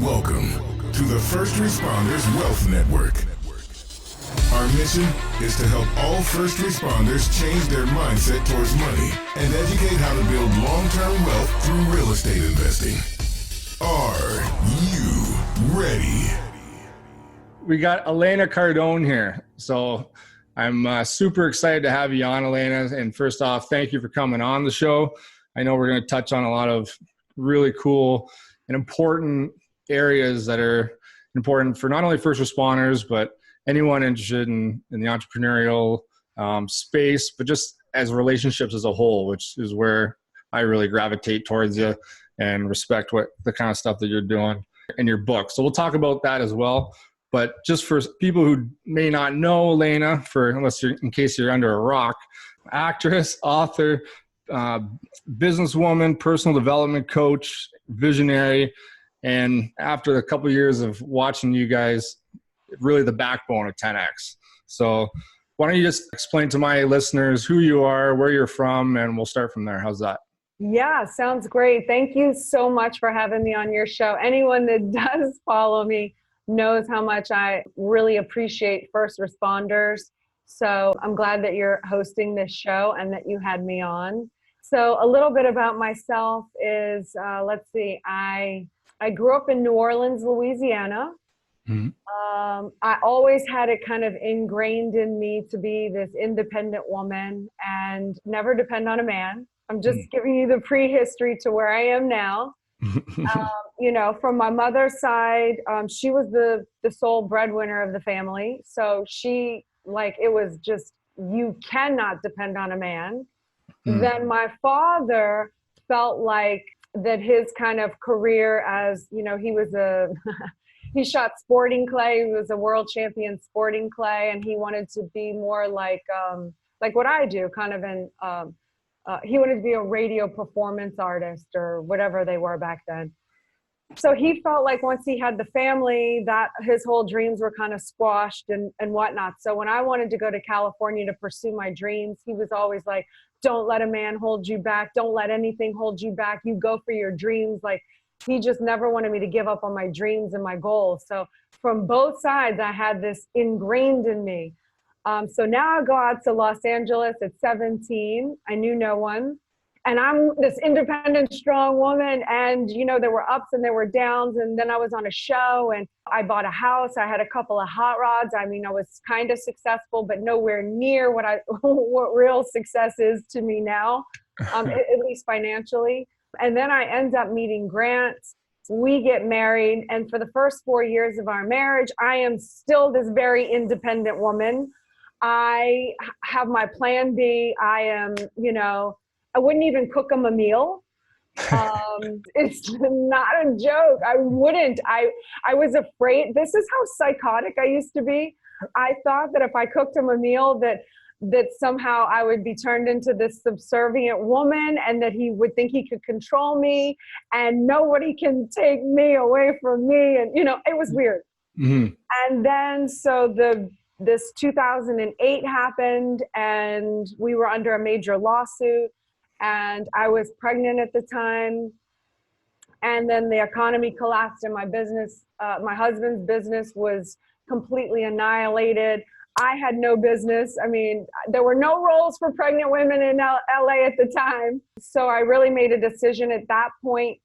Welcome to the First Responders Wealth Network. Our mission is to help all first responders change their mindset towards money and educate how to build long-term wealth through real estate investing. Are you ready? We got Elena Cardone here. So I'm super excited to have you on, Elena. And first off, thank you for coming on the show. I know we're going to touch on a lot of really cool and important areas that are important for not only first responders, but anyone interested in the entrepreneurial space, but just as relationships as a whole, which is where I really gravitate towards you and respect what the kind of stuff that you're doing in your book. So we'll talk about that as well. But just for people who may not know Elena, in case you're under a rock, actress, author, businesswoman, personal development coach, visionary, and after a couple of years of watching you guys, really the backbone of 10X. So why don't you just explain to my listeners who you are, where you're from, and we'll start from there. How's that? Yeah, sounds great. Thank you so much for having me on your show. Anyone that does follow me knows how much I really appreciate first responders. So I'm glad that you're hosting this show and that you had me on. So a little bit about myself is, I grew up in New Orleans, Louisiana. Mm-hmm. I always had it kind of ingrained in me to be this independent woman and never depend on a man. I'm just giving you the prehistory to where I am now. From my mother's side, she was the sole breadwinner of the family. So it was just, you cannot depend on a man. Then my father felt like that his kind of career as, he shot sporting clay. He was a world champion sporting clay, and he wanted to be more like what I do, kind of he wanted to be a radio performance artist or whatever they were back then. So he felt like once he had the family, that his whole dreams were kind of squashed and whatnot. So when I wanted to go to California to pursue my dreams, he was always like, don't let a man hold you back. Don't let anything hold you back. You go for your dreams. Like, he just never wanted me to give up on my dreams and my goals. So from both sides, I had this ingrained in me. So now I go out to Los Angeles at 17. I knew no one. And I'm this independent, strong woman. And, there were ups and there were downs. And then I was on a show and I bought a house. I had a couple of hot rods. I mean, I was kind of successful, but nowhere near what real success is to me now, at least financially. And then I end up meeting Grant. We get married. And for the first 4 years of our marriage, I am still this very independent woman. I have my plan B. I am, I wouldn't even cook him a meal. It's not a joke. I wouldn't. I was afraid. This is how psychotic I used to be. I thought that if I cooked him a meal that somehow I would be turned into this subservient woman and that he would think he could control me and nobody can take me away from me. And, it was weird. Mm-hmm. And then, this 2008 happened and we were under a major lawsuit and I was pregnant at the time. And then the economy collapsed and my business, my husband's business was completely annihilated. I had no business. I mean, there were no roles for pregnant women in LA at the time. So I really made a decision at that point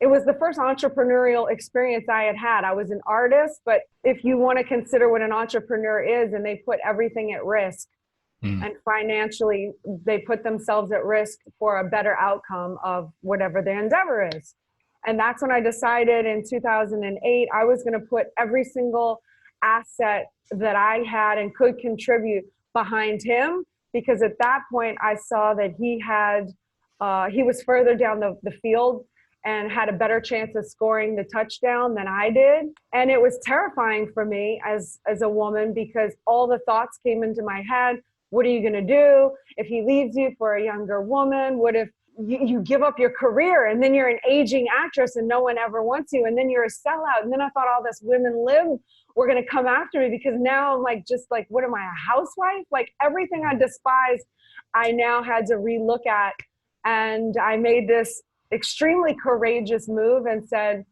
it was the first entrepreneurial experience I had had. I was an artist, but if you want to consider what an entrepreneur is, and they put everything at risk and financially they put themselves at risk for a better outcome of whatever their endeavor is. And that's when I decided in 2008, I was going to put every single asset that I had and could contribute behind him, because at that point I saw that he was further down the field and had a better chance of scoring the touchdown than I did. And it was terrifying for me as a woman, because all the thoughts came into my head. What are you gonna do if he leaves you for a younger woman? What if you give up your career and then you're an aging actress and no one ever wants you, and then you're a sellout? And then I thought all this women were gonna come after me, because now I'm what am I, a housewife? Like, everything I despised, I now had to relook at. And I made this extremely courageous move and said,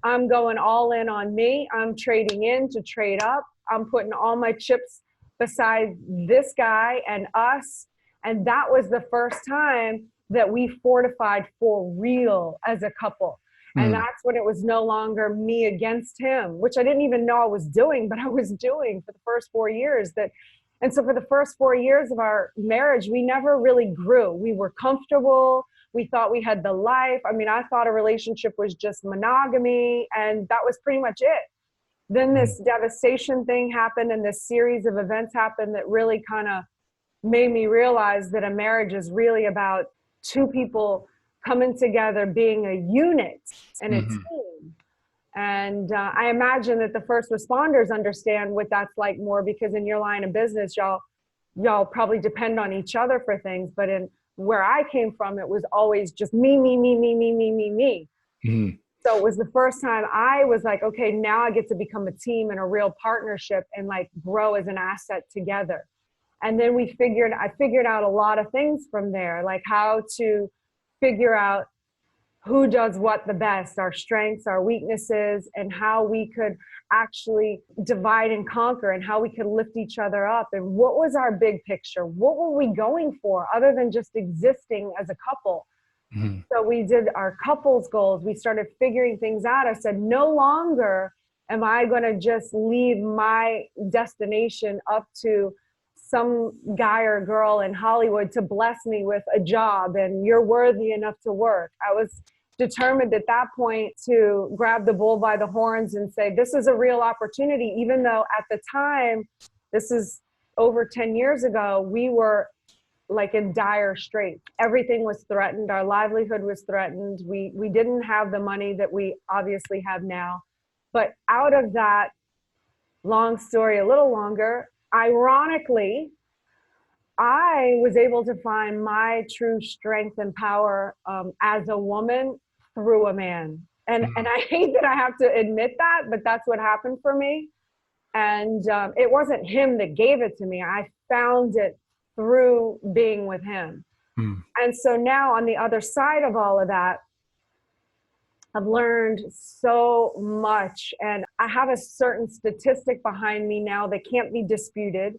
I'm going all in on me. I'm trading in to trade up. I'm putting all my chips beside this guy and us. And that was the first time that we fortified for real as a couple. And that's when it was no longer me against him, which I didn't even know I was doing, but I was doing for the first 4 years. And so for the first 4 years of our marriage, we never really grew. We were comfortable. We thought we had the life. I mean, I thought a relationship was just monogamy, and that was pretty much it. Then this devastation thing happened, and this series of events happened that really kind of made me realize that a marriage is really about two people coming together, being a unit and a team. And I imagine that the first responders understand what that's like more, because in your line of business, y'all probably depend on each other for things. But in where I came from, it was always just me. So it was the first time I was like, okay, now I get to become a team and a real partnership and like grow as an asset together. And then I figured out a lot of things from there, like how to figure out who does what the best, our strengths, our weaknesses, and how we could actually divide and conquer, and how we could lift each other up. And what was our big picture? What were we going for other than just existing as a couple? So we did our couples goals. We started figuring things out. I said, no longer am I going to just leave my destination up to some guy or girl in Hollywood to bless me with a job and you're worthy enough to work. I was determined at that point to grab the bull by the horns and say, this is a real opportunity, even though at the time, this is over 10 years ago, we were like in dire straits. Everything was threatened. Our livelihood was threatened. We didn't have the money that we obviously have now. But out of that, long story, a little longer, ironically, I was able to find my true strength and power as a woman through a man. And I hate that I have to admit that, but that's what happened for me. And it wasn't him that gave it to me. I found it through being with him. And so now on the other side of all of that, I've learned so much, and I have a certain statistic behind me now that can't be disputed.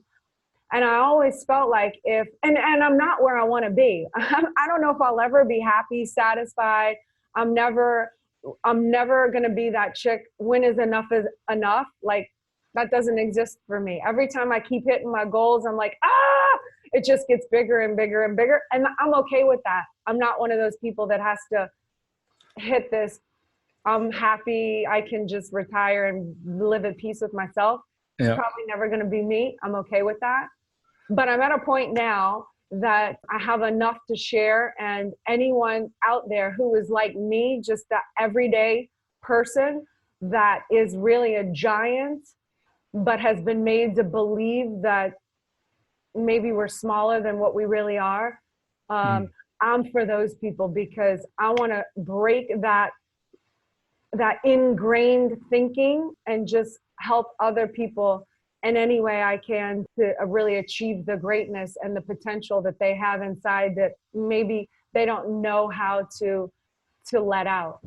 And I always felt like and I'm not where I want to be. I don't know if I'll ever be happy, satisfied. I'm never going to be that chick. When is enough? Like, that doesn't exist for me. Every time I keep hitting my goals, I'm like, it just gets bigger and bigger and bigger. And I'm okay with that. I'm not one of those people that has to hit this. I'm happy. I can just retire and live at peace with myself. Yeah. It's probably never going to be me. I'm okay with that. But I'm at a point now that I have enough to share, and anyone out there who is like me, just that everyday person that is really a giant, but has been made to believe that maybe we're smaller than what we really are. I'm for those people, because I want to break that ingrained thinking and just help other people in any way I can to really achieve the greatness and the potential that they have inside that maybe they don't know how to let out.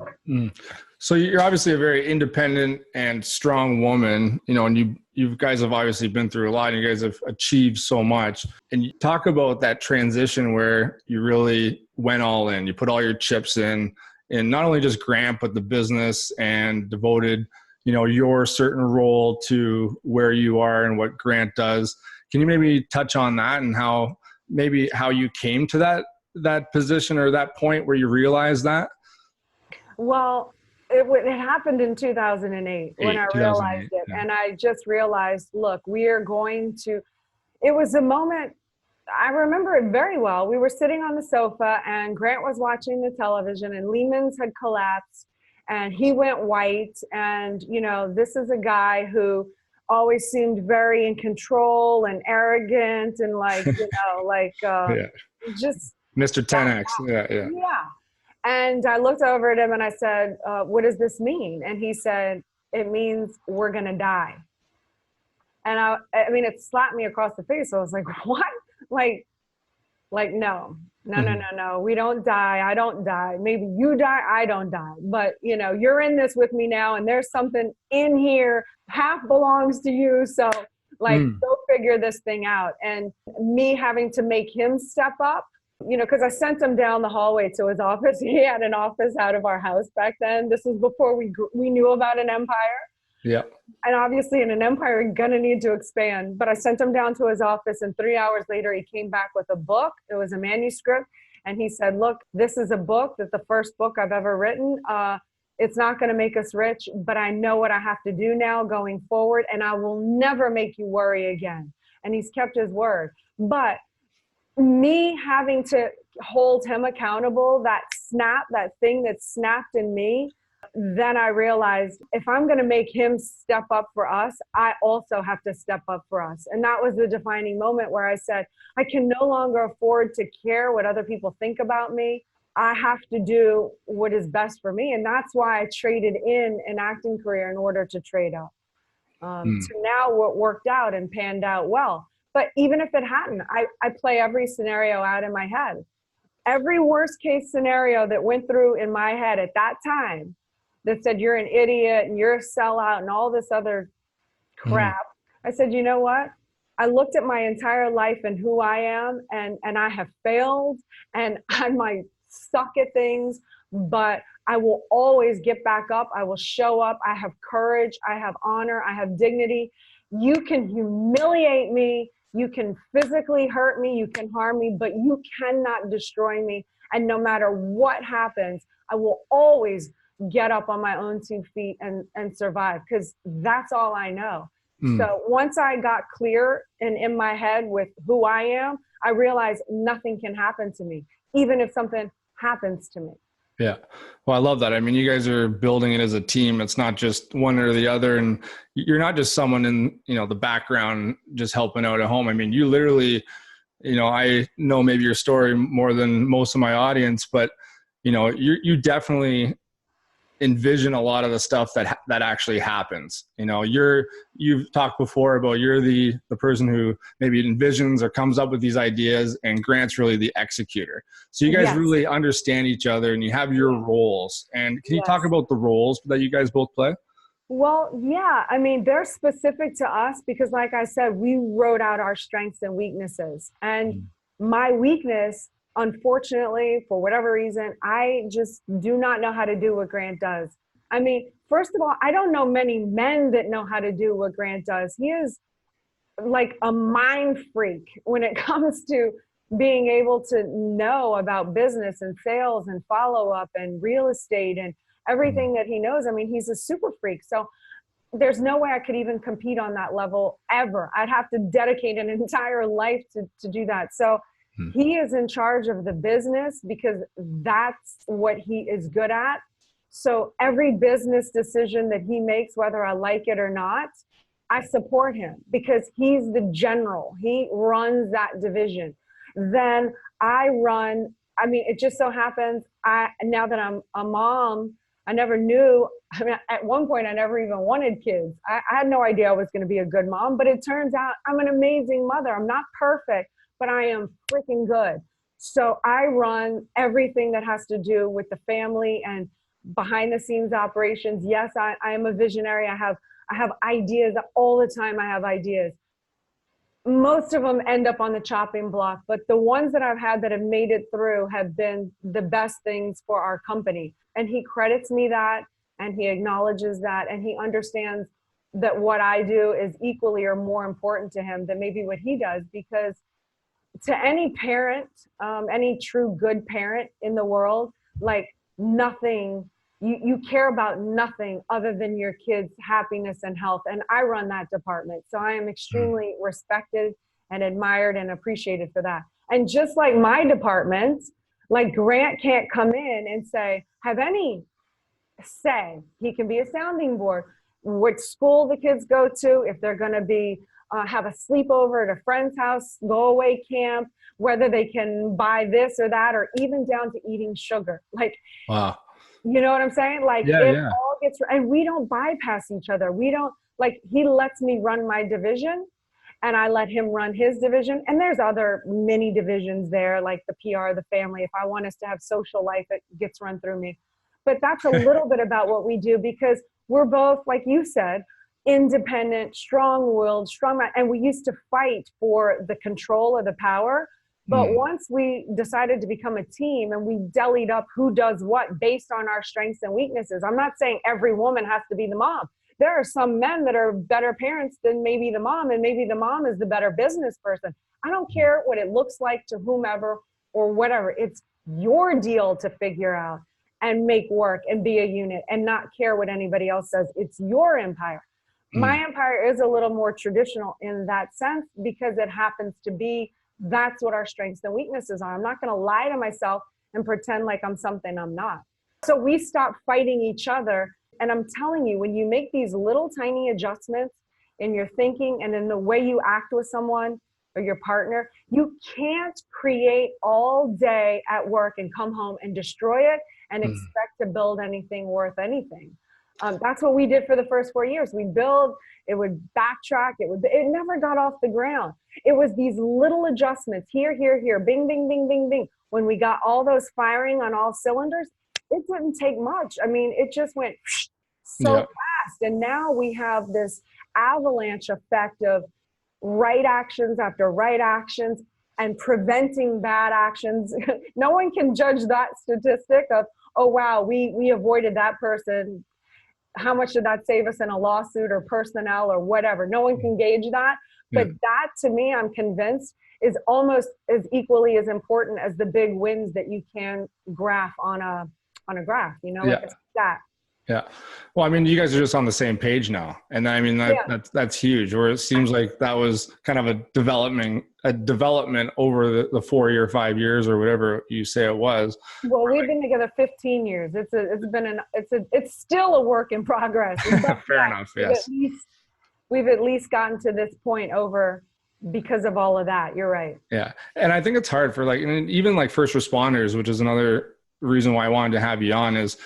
So you're obviously a very independent and strong woman, and you guys have obviously been through a lot, and you guys have achieved so much. And you talk about that transition where you really went all in. You put all your chips in not only just Grant, but the business, and devoted, your certain role to where you are and what Grant does. Can you maybe touch on that and how you came to that position or that point where you realized that? Well, it happened in 2008 when I realized it. Yeah. And I just realized, look, it was a moment, I remember it very well. We were sitting on the sofa and Grant was watching the television, and Lehman's had collapsed and he went white. And, this is a guy who always seemed very in control and arrogant and just Mr. 10X. Yeah. And I looked over at him and I said, what does this mean? And he said, it means we're going to die. And I mean, it slapped me across the face. I was like, what? Like, Like, no. We don't die. I don't die. Maybe you die. I don't die. But, you're in this with me now, and there's something in here. Half belongs to you. So, go figure this thing out. And me having to make him step up, because I sent him down the hallway to his office. He had an office out of our house back then. This was before we knew about an empire. Yeah. And obviously in an empire, you're going to need to expand. But I sent him down to his office, and 3 hours later, he came back with a book. It was a manuscript. And he said, look, this is a book that's the first book I've ever written. It's not going to make us rich, but I know what I have to do now going forward, and I will never make you worry again. And he's kept his word. But me having to hold him accountable, that thing that snapped in me, then I realized if I'm going to make him step up for us, I also have to step up for us. And that was the defining moment where I said, I can no longer afford to care what other people think about me. I have to do what is best for me. And that's why I traded in an acting career in order to trade up. So now what worked out and panned out well. But even if it hadn't, I play every scenario out in my head. Every worst case scenario that went through in my head at that time that said you're an idiot and you're a sellout and all this other crap. I said, you know what? I looked at my entire life and who I am, and I have failed, and I might suck at things, but I will always get back up. I will show up. I have courage. I have honor. I have dignity. You can humiliate me. You can physically hurt me. You can harm me, but you cannot destroy me. And no matter what happens, I will always get up on my own 2 feet and survive, because that's all I know. So once I got clear and in my head with who I am, I realized nothing can happen to me, even if something happens to me. Yeah. Well, I love that. I mean, you guys are building it as a team. It's not just one or the other. And you're not just someone in, the background just helping out at home. I mean, you literally, I know maybe your story more than most of my audience, but, you definitely envision a lot of the stuff that actually happens. You've talked before about you're the person who maybe envisions or comes up with these ideas, and Grant's really the executor. So you guys really understand each other, and you have your roles. And can you talk about the roles that you guys both play? Well, yeah. I mean, they're specific to us because, like I said, we wrote out our strengths and weaknesses. And my weakness, unfortunately, for whatever reason, I just do not know how to do what Grant does. I mean, first of all, I don't know many men that know how to do what Grant does. He is like a mind freak when it comes to being able to know about business and sales and follow-up and real estate and everything that he knows. I mean, he's a super freak. So there's no way I could even compete on that level ever. I'd have to dedicate an entire life to do that. So he is in charge of the business because that's what he is good at. So every business decision that he makes, whether I like it or not, I support him because he's the general. He runs that division. Then I run, it just so happens, now that I'm a mom, I never knew, at one point I never even wanted kids. I had no idea I was going to be a good mom, but it turns out I'm an amazing mother. I'm not perfect, but I am freaking good. So I run everything that has to do with the family and behind the scenes operations. Yes, I am a visionary. I have ideas all the time. I have ideas. Most of them end up on the chopping block, but the ones that I've had that have made it through have been the best things for our company. And he credits me that, and he acknowledges that, and he understands that what I do is equally or more important to him than maybe what he does, because to any parent, any true good parent in the world, like nothing, you care about nothing other than your kids' happiness and health. And I run that department. So I am extremely respected and admired and appreciated for that. And just like my department, like Grant can't come in and have any say. He can be a sounding board, which school the kids go to, if they're going to be have a sleepover at a friend's house, go away camp, whether they can buy this or that, or even down to eating sugar. Like, wow. You know what I'm saying? Like all gets, and we don't bypass each other. We don't, like, he lets me run my division. and I let him run his division. And there's other mini divisions there, like the PR, the family. If I want us to have social life, it gets run through me. But that's a little bit about what we do, because we're both, like you said, independent, strong-willed, and we used to fight for the control of the power. But once we decided to become a team and we dellied up who does what based on our strengths and weaknesses, I'm not saying every woman has to be the mom. There are some men that are better parents than maybe the mom, and maybe the mom is the better business person. I don't care what it looks like to whomever or whatever. It's your deal to figure out and make work and be a unit and not care what anybody else says. It's your empire. My empire is a little more traditional in that sense, because it happens to be, that's what our strengths and weaknesses are. I'm not going to lie to myself and pretend like I'm something I'm not. So we stop fighting each other. And I'm telling you, when you make these little tiny adjustments in your thinking and in the way you act with someone or your partner, you can't create all day at work and come home and destroy it and expect to build anything worth anything. That's what we did for the first 4 years. We'd build, it would backtrack, it never got off the ground. It was these little adjustments, here, bing, bing, bing, bing, bing. When we got all those firing on all cylinders, it didn't take much. I mean, it just went so fast. And now we have this avalanche effect of right actions after right actions and preventing bad actions. No one can judge that statistic of, oh, wow, we avoided that person. How much did that save us in a lawsuit or personnel or whatever? No one can gauge that. But that, to me, I'm convinced, is almost as equally as important as the big wins that you can graph on a graph, like a stat. Yeah. Well, I mean, you guys are just on the same page now. And I mean, that's huge, where it seems like that was kind of a development over the 4 year, 5 years, or whatever you say it was. Well, we've been together 15 years. It's still a work in progress. Fair enough. Yes. We've at least gotten to this point because of all of that. You're right. Yeah. And I think it's hard for even like first responders, which is another reason why I wanted to have you on, is,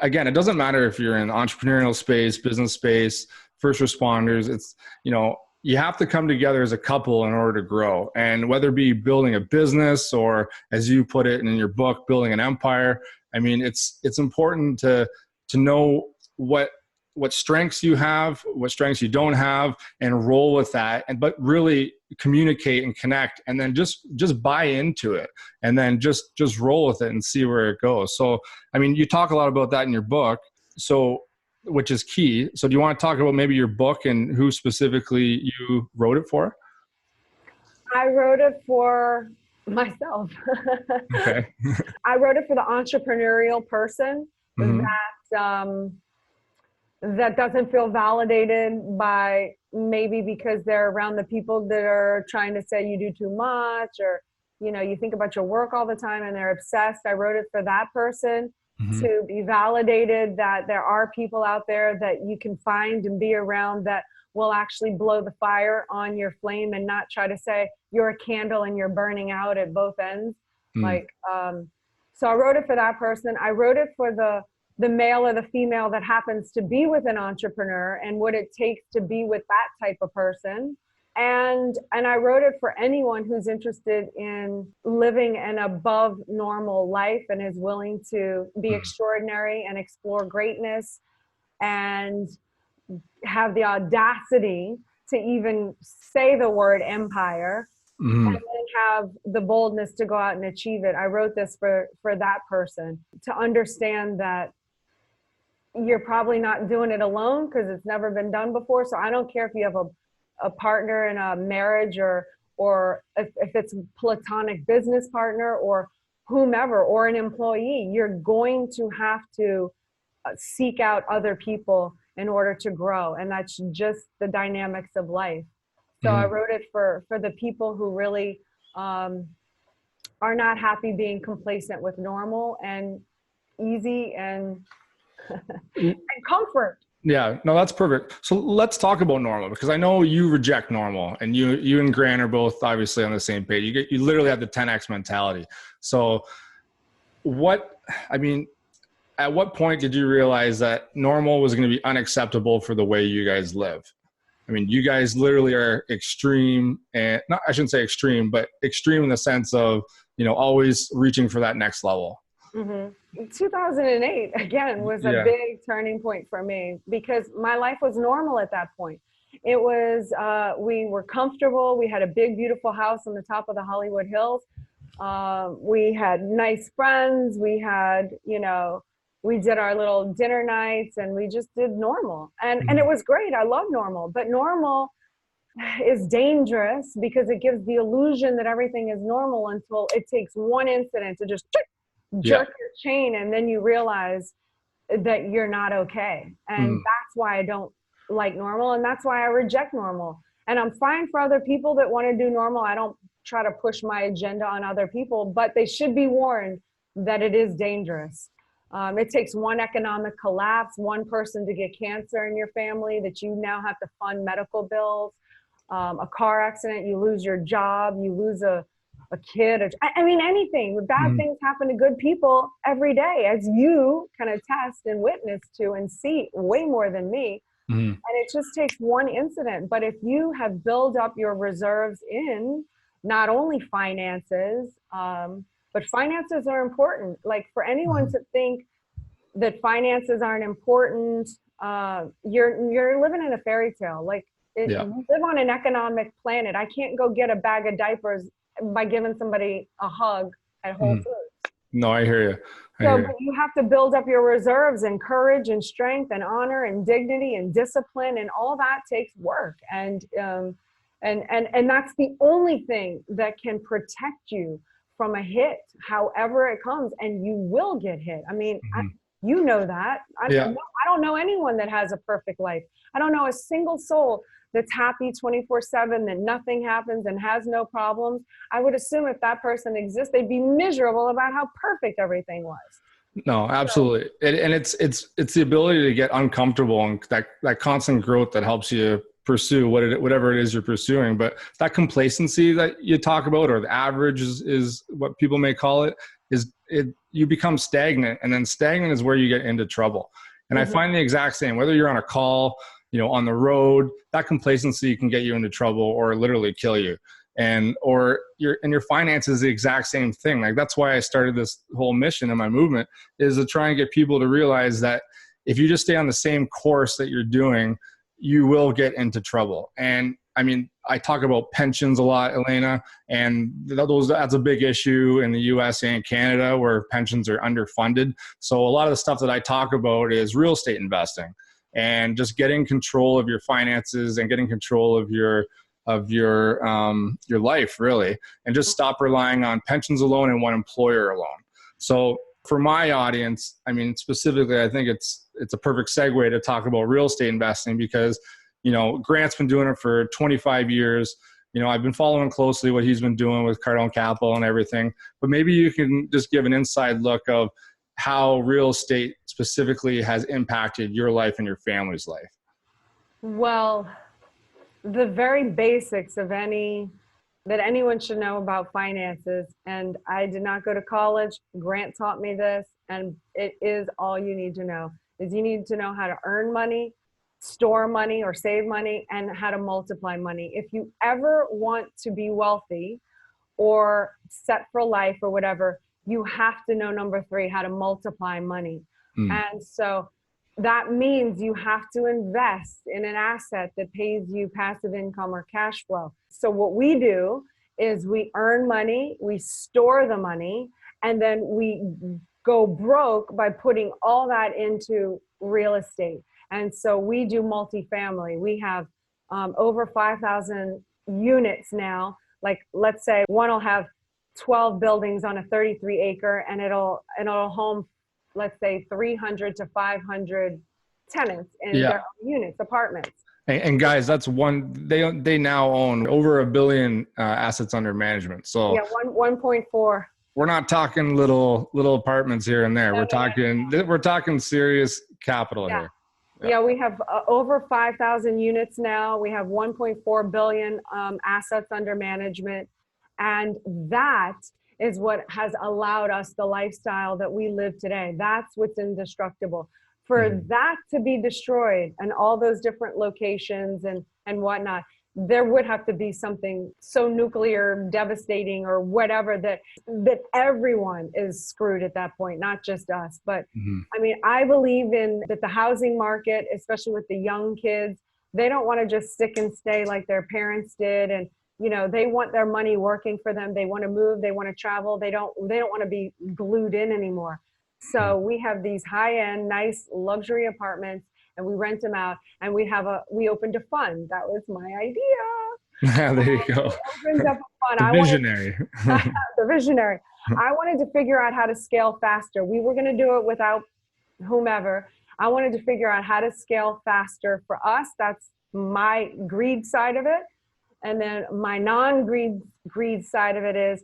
again, it doesn't matter if you're in the entrepreneurial space, business space, first responders. It's, you have to come together as a couple in order to grow. And whether it be building a business or, as you put it in your book, building an empire, I mean, it's important to know what strengths you have, what strengths you don't have, and roll with that. But really communicate and connect, and then just buy into it, and then just roll with it and see where it goes. So, I mean, you talk a lot about that in your book, which is key. So do you want to talk about maybe your book and who specifically you wrote it for? I wrote it for myself. Okay. I wrote it for the entrepreneurial person that doesn't feel validated by, maybe because they're around the people that are trying to say you do too much, or, you think about your work all the time and they're obsessed. I wrote it for that person to be validated that there are people out there that you can find and be around that will actually blow the fire on your flame and not try to say you're a candle and you're burning out at both ends. So I wrote it for that person. I wrote it for the male or the female that happens to be with an entrepreneur and what it takes to be with that type of person. And I wrote it for anyone who's interested in living an above normal life and is willing to be extraordinary and explore greatness and have the audacity to even say the word empire and then have the boldness to go out and achieve it. I wrote this for that person to understand that you're probably not doing it alone, because it's never been done before. So I don't care if you have a partner in a marriage or if it's a platonic business partner or whomever, or an employee, you're going to have to seek out other people in order to grow. And that's just the dynamics of life. So I wrote it for the people who really are not happy being complacent with normal and easy and and comfort. Yeah, no, that's perfect. So let's talk about normal, because I know you reject normal, and you and Grant are both obviously on the same page. You literally have the 10X mentality. So at what point did you realize that normal was going to be unacceptable for the way you guys live? I mean, you guys literally are extreme, and not, I shouldn't say extreme, but extreme in the sense of, always reaching for that next level. 2008, again, was a big turning point for me because my life was normal at that point. It was, we were comfortable. We had a big, beautiful house on the top of the Hollywood Hills. We had nice friends. We had, we did our little dinner nights and we just did normal. And it was great. I love normal, but normal is dangerous because it gives the illusion that everything is normal until it takes one incident to just jerk your chain, and then you realize that you're not okay. And that's why I don't like normal, and that's why I reject normal. And I'm fine for other people that want to do normal. I don't try to push my agenda on other people, but they should be warned that it is dangerous. It takes one economic collapse, one person to get cancer in your family that you now have to fund medical bills, a car accident, you lose your job, you lose a kid. I mean, anything. Bad things happen to good people every day, as you can attest and witness to and see way more than me. And it just takes one incident. But if you have built up your reserves in not only finances, but finances are important. Like, for anyone to think that finances aren't important, you're living in a fairy tale. Like, we live on an economic planet. I can't go get a bag of diapers by giving somebody a hug at Whole Foods. No, I hear you. But you have to build up your reserves, and courage and strength and honor and dignity and discipline, and all that takes work. And that's the only thing that can protect you from a hit, however it comes. And you will get hit. I mean, you know that. I don't know anyone that has a perfect life. I don't know a single soul that's happy 24/7, that nothing happens and has no problems. I would assume if that person exists, they'd be miserable about how perfect everything was. No, absolutely. And it's the ability to get uncomfortable, and that constant growth that helps you pursue whatever it is you're pursuing. But that complacency that you talk about, or the average is what people may call it, you become stagnant, and then stagnant is where you get into trouble. And I find the exact same, whether you're on a call, on the road, that complacency can get you into trouble or literally kill you. And your finances, the exact same thing. Like, that's why I started this whole mission in my movement, is to try and get people to realize that if you just stay on the same course that you're doing, you will get into trouble. And I mean, I talk about pensions a lot, Elena, and that's a big issue in the US and Canada, where pensions are underfunded. So a lot of the stuff that I talk about is real estate investing, and just getting control of your finances and getting control of your life, really, and just stop relying on pensions alone and one employer alone. So for my audience, I mean, specifically, I think it's a perfect segue to talk about real estate investing, because, Grant's been doing it for 25 years. I've been following closely what he's been doing with Cardone Capital and everything, but maybe you can just give an inside look of how real estate specifically has impacted your life and your family's life. Well, the very basics of that anyone should know about finances, and I did not go to college. Grant taught me this, and it is all you need to know, is you need to know how to earn money, store money or save money, and how to multiply money. If you ever want to be wealthy or set for life or whatever, you have to know number 3, how to multiply money. And so that means you have to invest in an asset that pays you passive income or cash flow. So what we do is we earn money, we store the money, and then we go broke by putting all that into real estate. And so we do multifamily. We have over 5,000 units now. Like, let's say one will have 12 buildings on a 33 acre, and it'll home, let's say 300 to 500 tenants in their own units, apartments. And guys, that's they now own over $1 billion assets under management. So 1.4. We're not talking little apartments here and there. We're talking serious capital here. Yeah, we have over 5,000 units now. We have 1.4 billion assets under management. And that is what has allowed us the lifestyle that we live today. That's what's indestructible. For that to be destroyed and all those different locations and whatnot, there would have to be something so nuclear devastating or whatever that everyone is screwed at that point, not just us. But I mean, I believe in that the housing market, especially with the young kids, they don't want to just stick and stay like their parents did. And, you know, they want their money working for them. They want to move, they want to travel. They don't want to be glued in anymore. So we have these high-end, nice luxury apartments, and we rent them out, and we opened a fund. That was my idea. There you go. Opened up a fund. The visionary. The visionary. I wanted to figure out how to scale faster. We were going to do it without whomever. I wanted to figure out how to scale faster for us. That's my greed side of it. And then my non-greed side of it is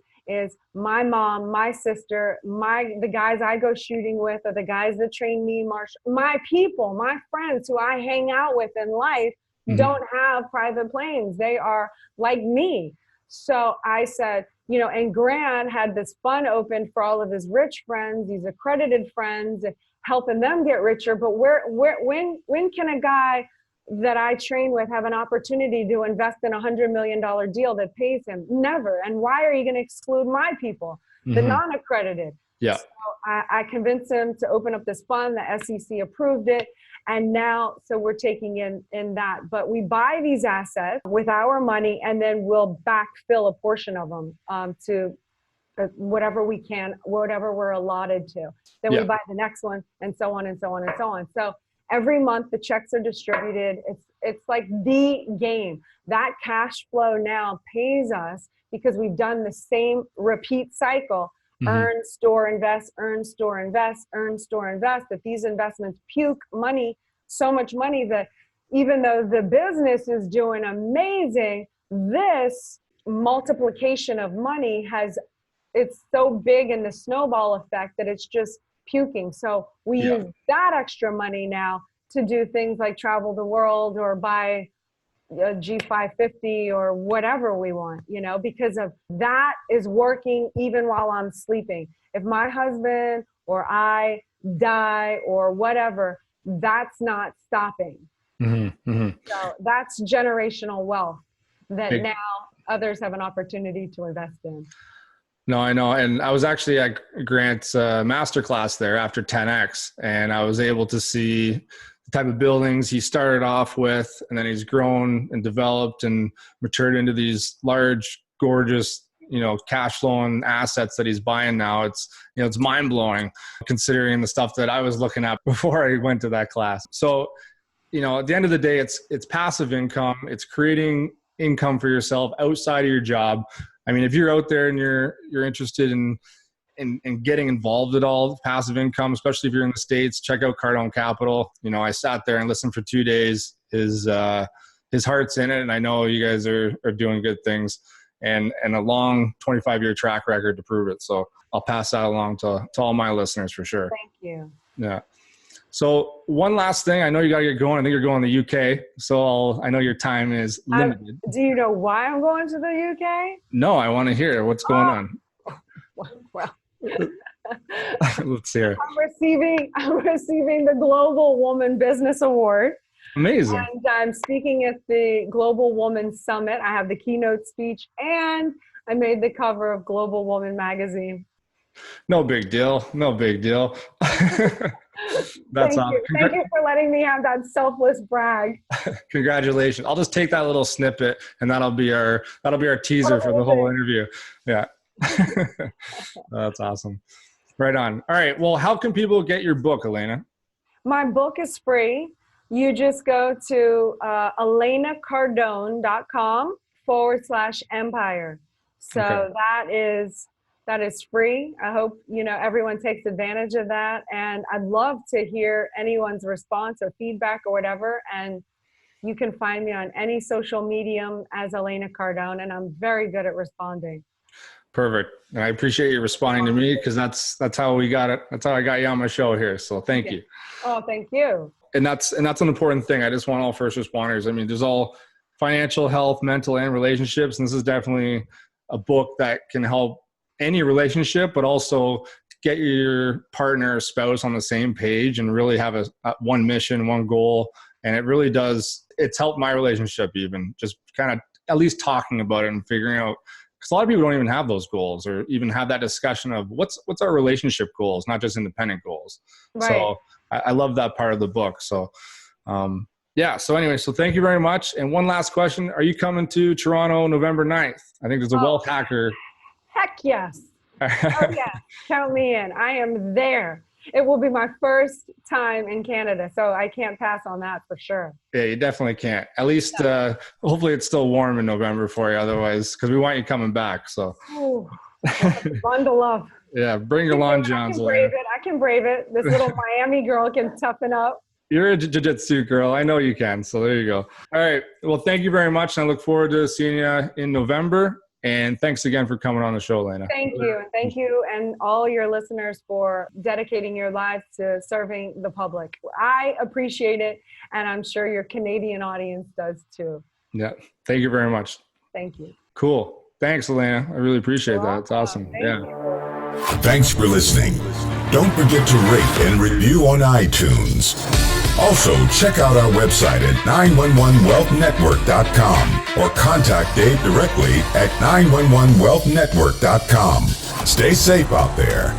my mom, my sister, the guys I go shooting with, or the guys that train me, my people, my friends who I hang out with in life don't have private planes. They are like me. So I said, you know, and Grant had this fund open for all of his rich friends, these accredited friends, helping them get richer. But when can a guy that I train with have an opportunity to invest in $100 million deal that pays him? Never. And why are you going to exclude my people, the non-accredited? Yeah. So I convinced him to open up this fund. The SEC approved it. And now, so we're taking in that. But we buy these assets with our money, and then we'll backfill a portion of them to whatever we can, whatever we're allotted to. Then we buy the next one, and so on and so on and so on. So every month the checks are distributed. It's like the game. That cash flow now pays us because we've done the same repeat cycle. Earn, store, invest, earn, store, invest, earn, store, invest. That these investments puke money, so much money that even though the business is doing amazing, this multiplication of money it's so big in the snowball effect that it's just puking. So we use that extra money now to do things like travel the world or buy a G550 or whatever we want, you know, because of that is working even while I'm sleeping. If my husband or I die or whatever, that's not stopping. So that's generational wealth that now others have an opportunity to invest in. No, I know. And I was actually at Grant's masterclass there after 10X, and I was able to see the type of buildings he started off with, and then he's grown and developed and matured into these large, gorgeous, you know, cash flowing assets that he's buying now. It's, you know, it's mind blowing considering the stuff that I was looking at before I went to that class. So, you know, at the end of the day, it's passive income. It's creating income for yourself outside of your job. I mean, if you're out there and you're interested in getting involved at all, passive income, especially if you're in the States, check out Cardone Capital. You know, I sat there and listened for 2 days. His heart's in it, and I know you guys are doing good things and a long 25-year track record to prove it. So I'll pass that along to all my listeners for sure. Thank you. Yeah. So one last thing, I know you got to get going. I think you're going to the UK. So I know your time is limited. Do you know why I'm going to the UK? No, I want to hear what's going on. Well, let's hear. I'm receiving the Global Woman Business Award. Amazing. And I'm speaking at the Global Woman Summit. I have the keynote speech, and I made the cover of Global Woman magazine. No big deal. No big deal. That's awesome. Thank you for letting me have that selfless brag. Congratulations. I'll just take that little snippet, and that'll be our teaser for the whole interview. Yeah. That's awesome. Right on. All right. Well, how can people get your book, Elena? My book is free. You just go to elenacardone.com/empire. So okay. that is free. I hope, you know, everyone takes advantage of that. And I'd love to hear anyone's response or feedback or whatever. And you can find me on any social medium as Elena Cardone, and I'm very good at responding. Perfect. And I appreciate you responding to me, because that's how we got it. That's how I got you on my show here. So thank you. Oh, thank you. And that's an important thing. I just want all first responders. I mean, there's all financial health, mental, and relationships. And this is definitely a book that can help any relationship, but also get your partner or spouse on the same page and really have a one mission, one goal. And it really does, it's helped my relationship even, just kind of at least talking about it and figuring out, because a lot of people don't even have those goals or even have that discussion of what's our relationship goals, not just independent goals. Right. So I love that part of the book. So yeah. So anyway, so thank you very much. And one last question. Are you coming to Toronto November 9th? I think there's a wealth hacker. Heck yes. Oh yeah. Count me in. I am there. It will be my first time in Canada, so I can't pass on that for sure. Yeah, you definitely can't. At least, hopefully it's still warm in November for you. Otherwise, because we want you coming back. So bundle up. Yeah, bring your lawn johns. I can brave it. This little Miami girl can toughen up. You're a jiu-jitsu girl. I know you can. So there you go. All right. Well, thank you very much. And I look forward to seeing you in November. And thanks again for coming on the show, Elena. Thank you. And thank you and all your listeners for dedicating your lives to serving the public. I appreciate it. And I'm sure your Canadian audience does too. Yeah. Thank you very much. Thank you. Cool. Thanks, Elena. I really appreciate that. It's awesome. Thank you. Thanks for listening. Don't forget to rate and review on iTunes. Also, check out our website at 911wealthnetwork.com or contact Dave directly at 911wealthnetwork.com. Stay safe out there.